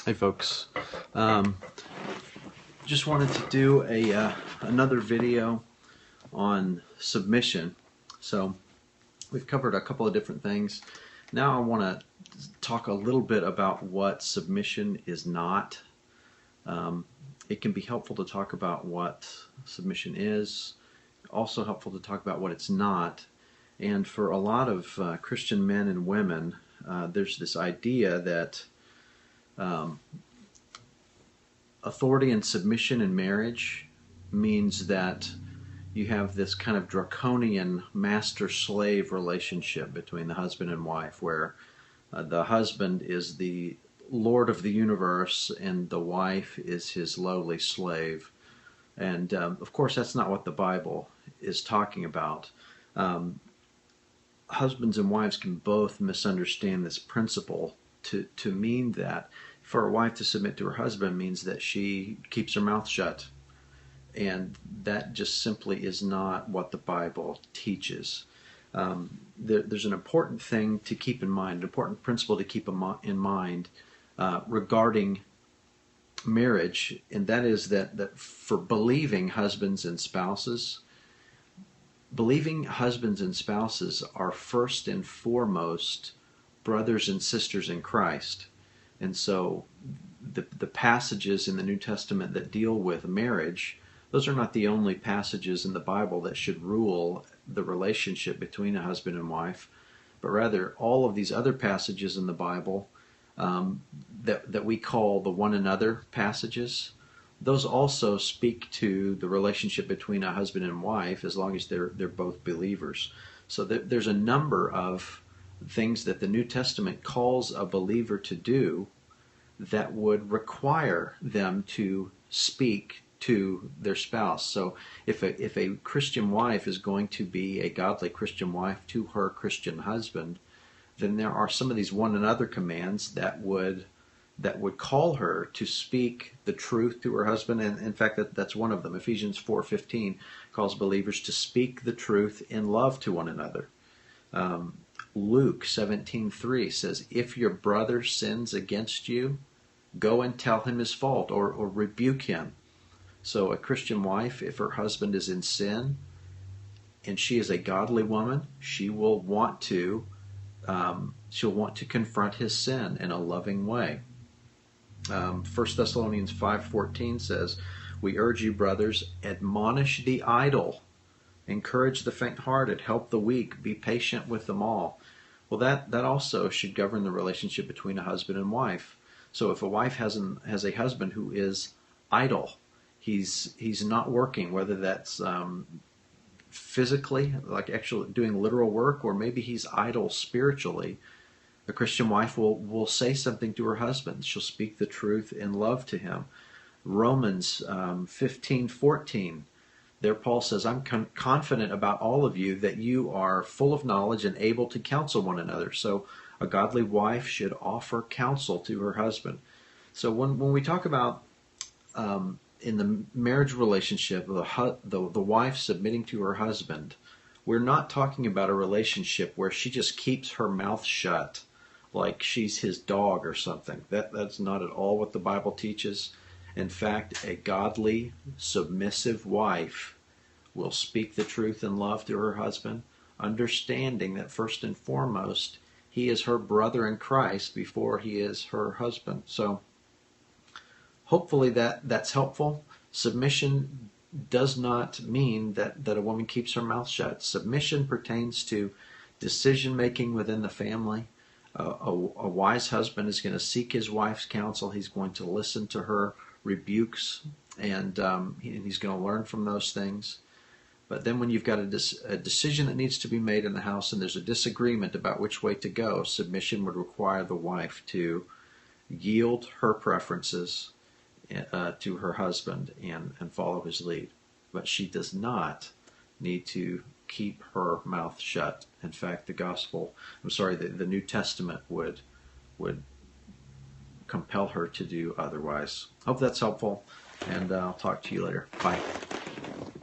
Hey folks, um, just wanted to do another video on submission. So we've covered a couple of different things. Now I want to talk a little bit about what submission is not. It can be helpful to talk about what submission is, also helpful to talk about what it's not. And for a lot of Christian men and women, there's this idea that authority and submission in marriage means that you have this kind of draconian master-slave relationship between the husband and wife, where the husband is the Lord of the universe and the wife is his lowly slave. And of course, that's not what the Bible is talking about. Husbands and wives can both misunderstand this principle to mean that for a wife to submit to her husband means that she keeps her mouth shut. And that just simply is not what the Bible teaches. There's an important thing to keep in mind, an important principle to keep in mind regarding marriage, and that is that for believing husbands and spouses are first and foremost brothers and sisters in Christ. And so the passages in the New Testament that deal with marriage, those are not the only passages in the Bible that should rule the relationship between a husband and wife, but rather all of these other passages in the Bible that we call the one another passages, those also speak to the relationship between a husband and wife as long as they're both believers. So there's a number of things that the New Testament calls a believer to do that would require them to speak to their spouse. So if a Christian wife is going to be a godly Christian wife to her Christian husband, then there are some of these one another commands that would call her to speak the truth to her husband. And in fact, that's one of them. Ephesians 4:15 calls believers to speak the truth in love to one another. Luke 17:3 says, if your brother sins against you, go and tell him his fault or rebuke him. So a Christian wife, if her husband is in sin and she is a godly woman, she will want to confront his sin in a loving way. 1 Thessalonians 5:14 says, we urge you, brothers, admonish the idle, encourage the faint-hearted, help the weak, be patient with them all. Well, that also should govern the relationship between a husband and wife. So if a wife has a husband who is idle, he's not working, whether that's physically, like actually doing literal work, or maybe he's idle spiritually, a Christian wife will say something to her husband. She'll speak the truth in love to him. Romans 15:14. There Paul says, I'm confident about all of you that you are full of knowledge and able to counsel one another. So a godly wife should offer counsel to her husband. So when we talk about in the marriage relationship, the wife submitting to her husband, we're not talking about a relationship where she just keeps her mouth shut like she's his dog or something. That's not at all what the Bible teaches. In fact, a godly, submissive wife will speak the truth in love to her husband, understanding that first and foremost, he is her brother in Christ before he is her husband. So hopefully that's helpful. Submission does not mean that a woman keeps her mouth shut. Submission pertains to decision-making within the family. A wise husband is going to seek his wife's counsel. He's going to listen to her rebukes, and he's going to learn from those things. But then when you've got a decision that needs to be made in the house and there's a disagreement about which way to go, submission would require the wife to yield her preferences to her husband and follow his lead. But she does not need to keep her mouth shut. In fact, the New Testament would compel her to do otherwise. Hope that's helpful, and I'll talk to you later. Bye.